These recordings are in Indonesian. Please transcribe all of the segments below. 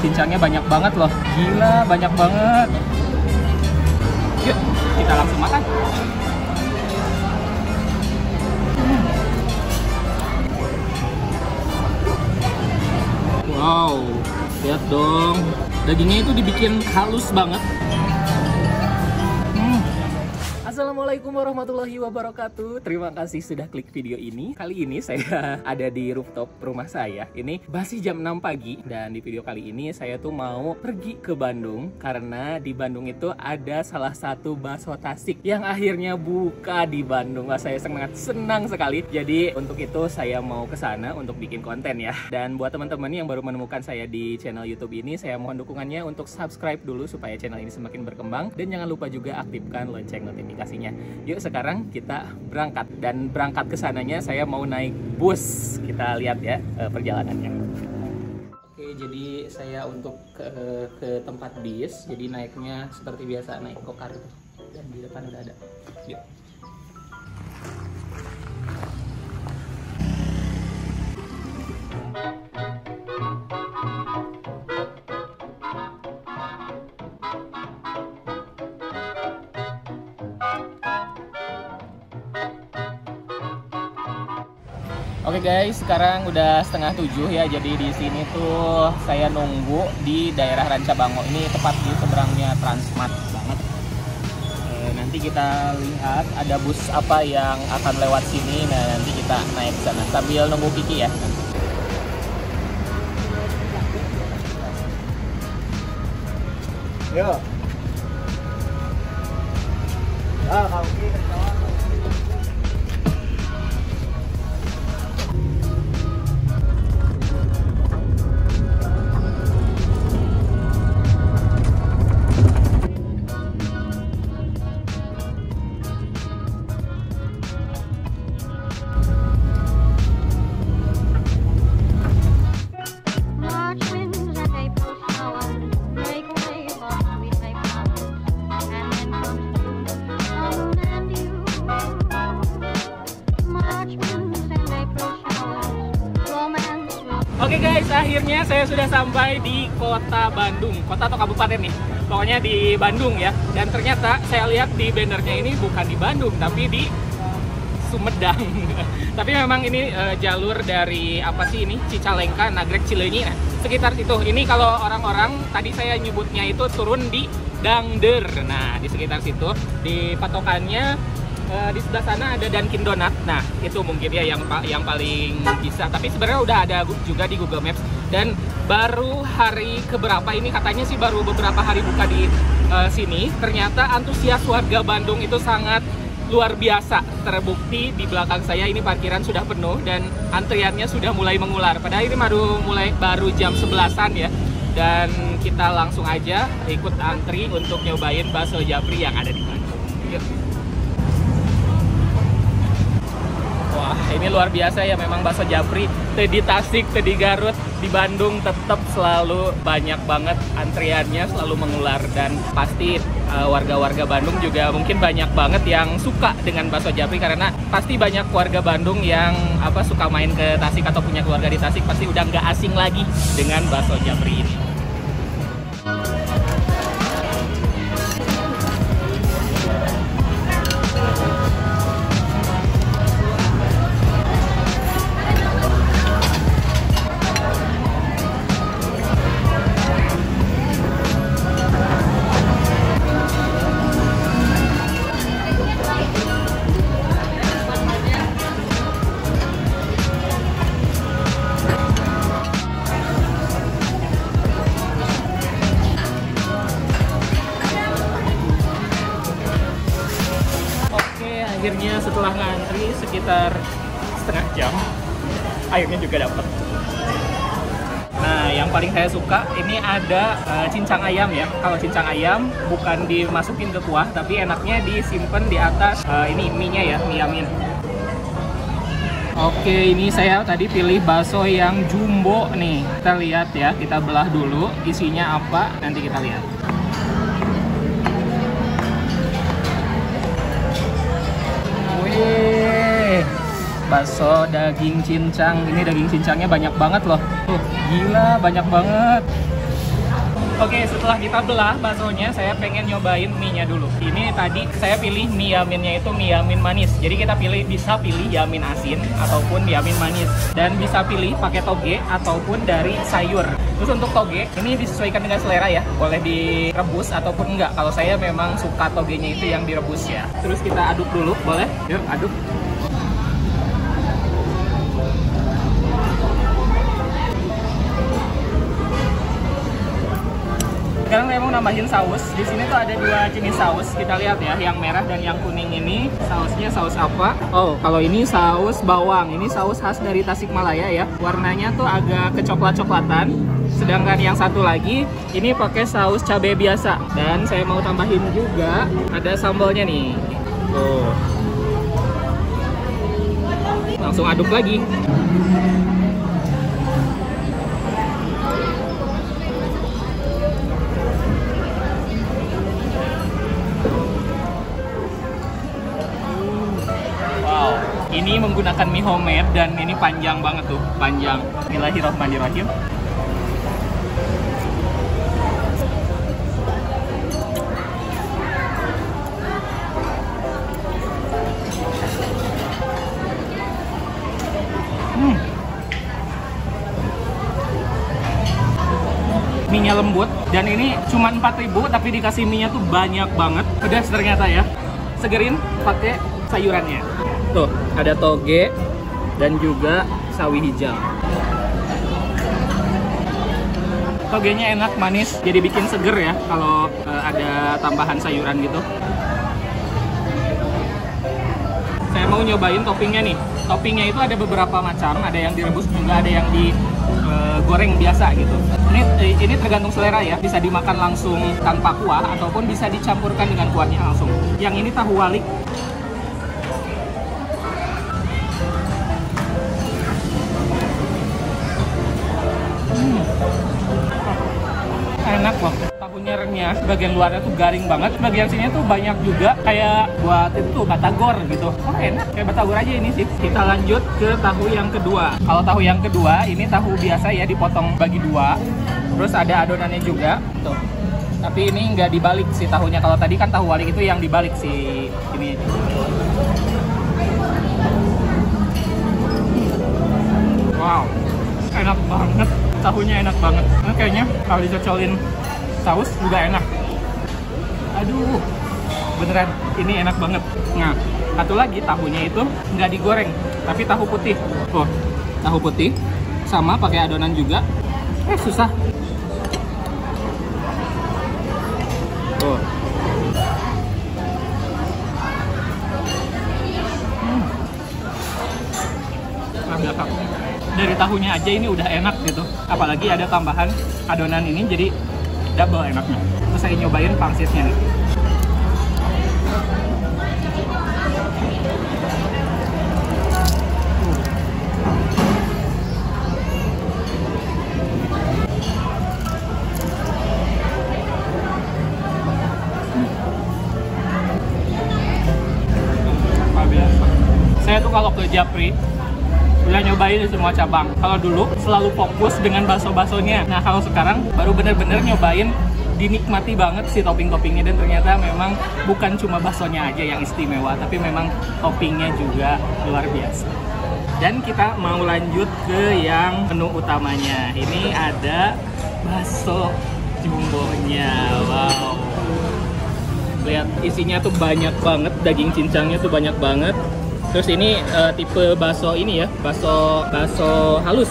cincangnya banyak banget loh. Gila, banyak banget. Yuk, kita langsung makan. Wow, lihat dong. Dagingnya itu dibikin halus banget. Assalamualaikum warahmatullahi wabarakatuh. Terima kasih sudah klik video ini. Kali ini saya ada di rooftop rumah saya. Ini masih jam 6 pagi. Dan di video kali ini saya tuh mau pergi ke Bandung. Karena di Bandung itu ada salah satu bakso Tasik yang akhirnya buka di Bandung. Wah, saya sangat senang sekali. Jadi untuk itu saya mau ke sana untuk bikin konten ya. Dan buat teman-teman yang baru menemukan saya di channel YouTube ini, saya mohon dukungannya untuk subscribe dulu supaya channel ini semakin berkembang. Dan jangan lupa juga aktifkan lonceng notifikasi. Yuk sekarang kita berangkat, dan berangkat ke sananya saya mau naik bus. Kita lihat ya perjalanannya. Oke, jadi saya untuk ke tempat bis, jadi naiknya seperti biasa naik kokar, dan di depan udah ada. Yuk. Oke guys, sekarang udah 6:30 ya. Jadi di sini tuh saya nunggu di daerah Rancabango. Ini tepat di seberangnya Transmart banget. Nanti kita lihat ada bus apa yang akan lewat sini. Nah, nanti kita naik ke sana sambil nunggu Kiki ya. Yo. Ah, kamu Kiki. Oke guys, akhirnya saya sudah sampai di kota Bandung. Kota atau kabupaten nih? Pokoknya di Bandung ya. Dan ternyata saya lihat di bannernya ini bukan di Bandung, tapi di Sumedang. Tapi memang ini jalur dari apa sih ini? Cicalengka, Nagrek, Cileunyi. Nah, sekitar situ. Ini kalau orang-orang tadi saya nyebutnya itu turun di Dangder. Nah, di sekitar situ. Di patokannya di sebelah sana ada Dunkin Donat. Nah, itu mungkin ya yang paling bisa. Tapi sebenarnya udah ada juga di Google Maps. Dan baru hari keberapa ini, katanya sih baru beberapa hari buka di sini. Ternyata antusias warga Bandung itu sangat luar biasa. Terbukti di belakang saya ini parkiran sudah penuh dan antriannya sudah mulai mengular. Padahal ini baru jam 11-an ya. Dan kita langsung aja ikut antri untuk nyobain bakso Japri yang ada di Bandung. Yuk. Wah, ini luar biasa ya memang bakso Japri. Di Tasik, di Garut, di Bandung tetap selalu banyak banget antriannya, selalu mengular. Dan pasti warga-warga Bandung juga mungkin banyak banget yang suka dengan bakso Japri, karena pasti banyak warga Bandung yang suka main ke Tasik atau punya keluarga di Tasik, pasti udah nggak asing lagi dengan bakso Japri ini. Akhirnya setelah ngantri sekitar setengah jam, akhirnya juga dapet. Nah, yang paling saya suka ini ada cincang ayam ya. Kalau cincang ayam bukan dimasukin ke kuah, tapi enaknya disimpan di atas ini mie-nya ya, mie yamin. Oke, ini saya tadi pilih bakso yang jumbo nih. Kita lihat ya, kita belah dulu isinya apa, nanti kita lihat. Bakso daging cincang. Ini daging cincangnya banyak banget loh. Tuh, gila banyak banget. Oke, setelah kita belah baksonya, saya pengen nyobain mie-nya dulu. Ini tadi saya pilih mie yaminnya itu mie yamin manis. Jadi kita bisa pilih yamin asin ataupun yamin manis. Dan bisa pilih pakai toge ataupun dari sayur. Terus untuk toge, ini disesuaikan dengan selera ya. Boleh direbus ataupun enggak. Kalau saya memang suka togenya itu yang direbus ya. Terus kita aduk dulu, boleh? Yuk, aduk. Sekarang saya mau nambahin saus. Di sini tuh ada 2 jenis saus. Kita lihat ya, yang merah dan yang kuning ini sausnya saus apa? Oh, kalau ini saus bawang. Ini saus khas dari Tasikmalaya ya. Warnanya tuh agak kecoklat-coklatan. Sedangkan yang satu lagi ini pakai saus cabai biasa. Dan saya mau tambahin juga ada sambalnya nih. Tuh. Langsung aduk lagi. Ini menggunakan mie homemade dan ini panjang banget tuh, panjang. Bismillahirrahmanirrahim. Mie-nya lembut dan ini cuma 4.000 tapi dikasih mie-nya tuh banyak banget. Pedas ternyata ya. Segerin pakai sayurannya. Tuh, ada toge dan juga sawi hijau. Togenya enak, manis, jadi bikin seger ya kalau ada tambahan sayuran gitu. Saya mau nyobain toppingnya nih. Toppingnya itu ada beberapa macam, ada yang direbus juga, ada yang digoreng biasa gitu. Ini tergantung selera ya, bisa dimakan langsung tanpa kuah ataupun bisa dicampurkan dengan kuahnya langsung. Yang ini tahu walik. Enak loh, tahunya renyah, bagian luarnya tuh garing banget, bagian sini tuh banyak juga kayak buat itu batagor gitu. Oh enak, kayak batagor aja ini sih. Kita lanjut ke tahu yang kedua. Kalau tahu yang kedua, ini tahu biasa ya, dipotong bagi 2. Terus ada adonannya juga, tuh. Tapi ini nggak dibalik sih tahunya. Kalau tadi kan tahu walik itu yang dibalik sih ini. Wow, enak banget. Tahunya enak banget. Nah, kayaknya kalau dicocolin saus juga enak. Aduh, beneran ini enak banget. Nah, satu lagi tahunya itu nggak digoreng, tapi tahu putih. Oh, tahu putih sama pakai adonan juga. Susah. Tuh. Dari tahunya aja ini udah enak gitu, apalagi ada tambahan adonan ini jadi double enaknya. Terus saya nyobain pangsitnya nih. Saya tuh kalau ke Japri udah nyobain di semua cabang. Kalau dulu selalu fokus dengan bakso-baksonya. Nah kalau sekarang baru bener-bener nyobain, dinikmati banget si topping-toppingnya. Dan ternyata memang bukan cuma baksonya aja yang istimewa, tapi memang toppingnya juga luar biasa. Dan kita mau lanjut ke yang menu utamanya. Ini ada bakso jumbonya. Wow. Lihat isinya tuh banyak banget, daging cincangnya tuh banyak banget. Terus ini tipe bakso ini ya, bakso halus.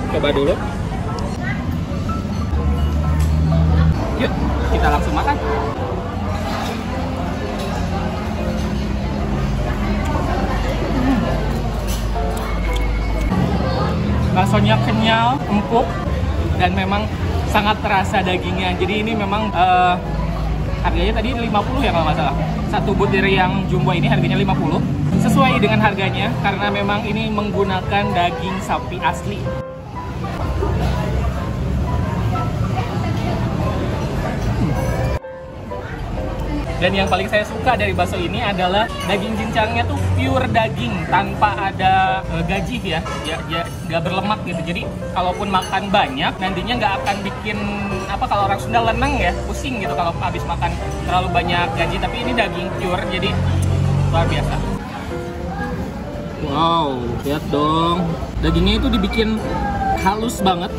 Coba dulu. Yuk, kita langsung makan. Baksonya kenyal, empuk, dan memang sangat terasa dagingnya. Jadi ini memang harganya tadi 50 ya kalau nggak salah. Satu butir yang jumbo ini harganya 50. Sesuai dengan harganya karena memang ini menggunakan daging sapi asli. Dan yang paling saya suka dari bakso ini adalah daging cincangnya tuh pure daging tanpa ada gaji ya, nggak berlemak gitu. Jadi kalaupun makan banyak nantinya nggak akan bikin apa, kalau orang Sunda lenang ya, pusing gitu kalau habis makan terlalu banyak gaji. Tapi ini daging pure, jadi luar biasa. Wow, lihat dong, dagingnya itu dibikin halus banget,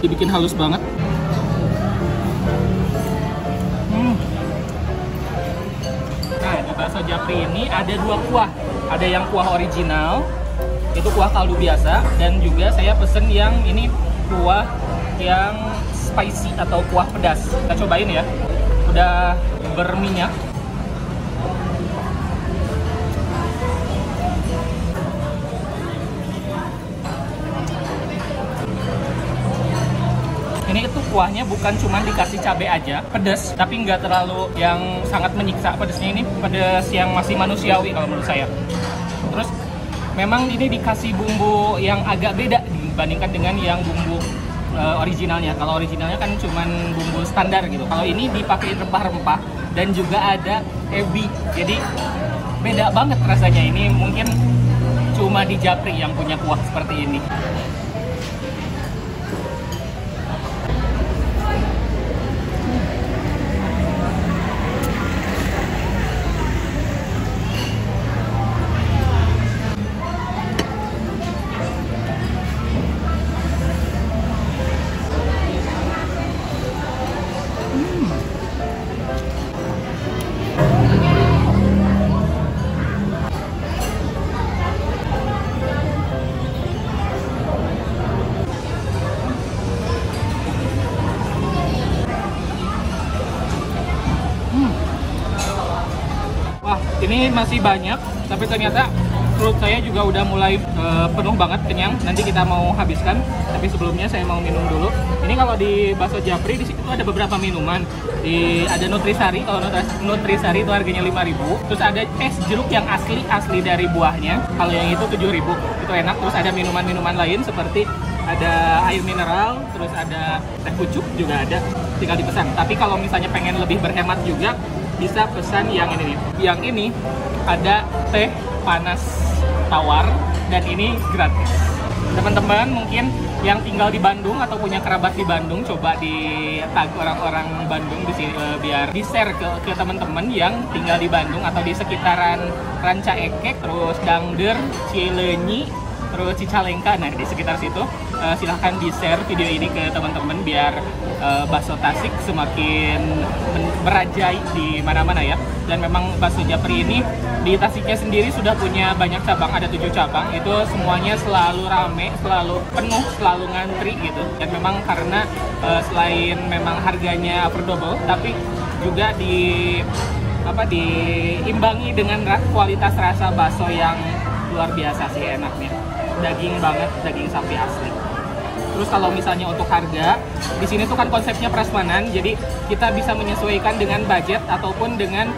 Nah, di bakso Japri ini ada dua kuah. Ada yang kuah original, itu kuah kaldu biasa, dan juga saya pesen yang ini kuah yang spicy atau kuah pedas. Kita cobain ya. Udah berminyak. Ini itu kuahnya bukan cuma dikasih cabai aja, pedas, tapi nggak terlalu yang sangat menyiksa. Pedasnya ini pedas yang masih manusiawi kalau menurut saya. Terus memang ini dikasih bumbu yang agak beda dibandingkan dengan yang bumbu originalnya. Kalau originalnya kan cuma bumbu standar gitu. Kalau ini dipakai rempah-rempah dan juga ada ebi. Jadi beda banget rasanya. Ini mungkin cuma di Japri yang punya kuah seperti ini. Wah, ini masih banyak, tapi ternyata perut saya juga udah mulai penuh banget, kenyang. Nanti kita mau habiskan, tapi sebelumnya saya mau minum dulu. Ini kalau di bakso Japri di situ ada beberapa minuman. Ada Nutrisari, kalau Nutrisari itu harganya 5.000. Terus ada es jeruk yang asli dari buahnya. Kalau yang itu 7.000, itu enak. Terus ada minuman-minuman lain seperti ada air mineral, terus ada teh pucuk juga ada, tinggal dipesan. Tapi kalau misalnya pengen lebih berhemat juga, bisa pesan yang ini nih. Yang ini ada teh panas tawar dan ini gratis. Teman-teman mungkin yang tinggal di Bandung atau punya kerabat di Bandung, coba di tag orang-orang Bandung di sini, biar di-share ke teman-teman yang tinggal di Bandung atau di sekitaran Ranca Ekek, terus Dangder, Cileunyi, terus Cicalengka. Nah, di sekitar situ silahkan di-share video ini ke teman-teman biar bakso Tasik semakin merajai di mana-mana ya. Dan memang bakso Japri ini di Tasiknya sendiri sudah punya banyak cabang, ada 7 cabang. Itu semuanya selalu rame, selalu penuh, selalu ngantri gitu. Dan memang karena selain memang harganya affordable, tapi juga diimbangi dengan kualitas rasa bakso yang luar biasa sih enaknya. Daging banget, daging sapi asli. Terus kalau misalnya untuk harga, di sini tuh kan konsepnya prasmanan, jadi kita bisa menyesuaikan dengan budget ataupun dengan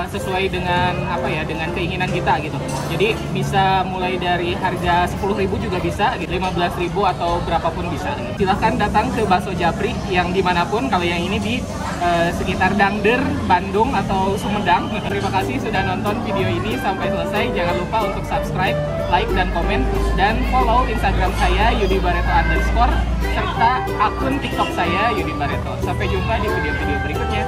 sesuai dengan dengan keinginan kita gitu. Jadi bisa mulai dari harga 10.000 juga bisa, gitu, 15.000 atau berapapun bisa. Silahkan datang ke bakso Japri yang dimanapun. Kalau yang ini di sekitar Dangder, Bandung atau Sumedang. Terima kasih sudah nonton video ini sampai selesai. Jangan lupa untuk subscribe, like, dan komen, dan follow Instagram saya @yudibareto_, serta akun TikTok saya Yudi Bareto. Sampai jumpa di video-video berikutnya.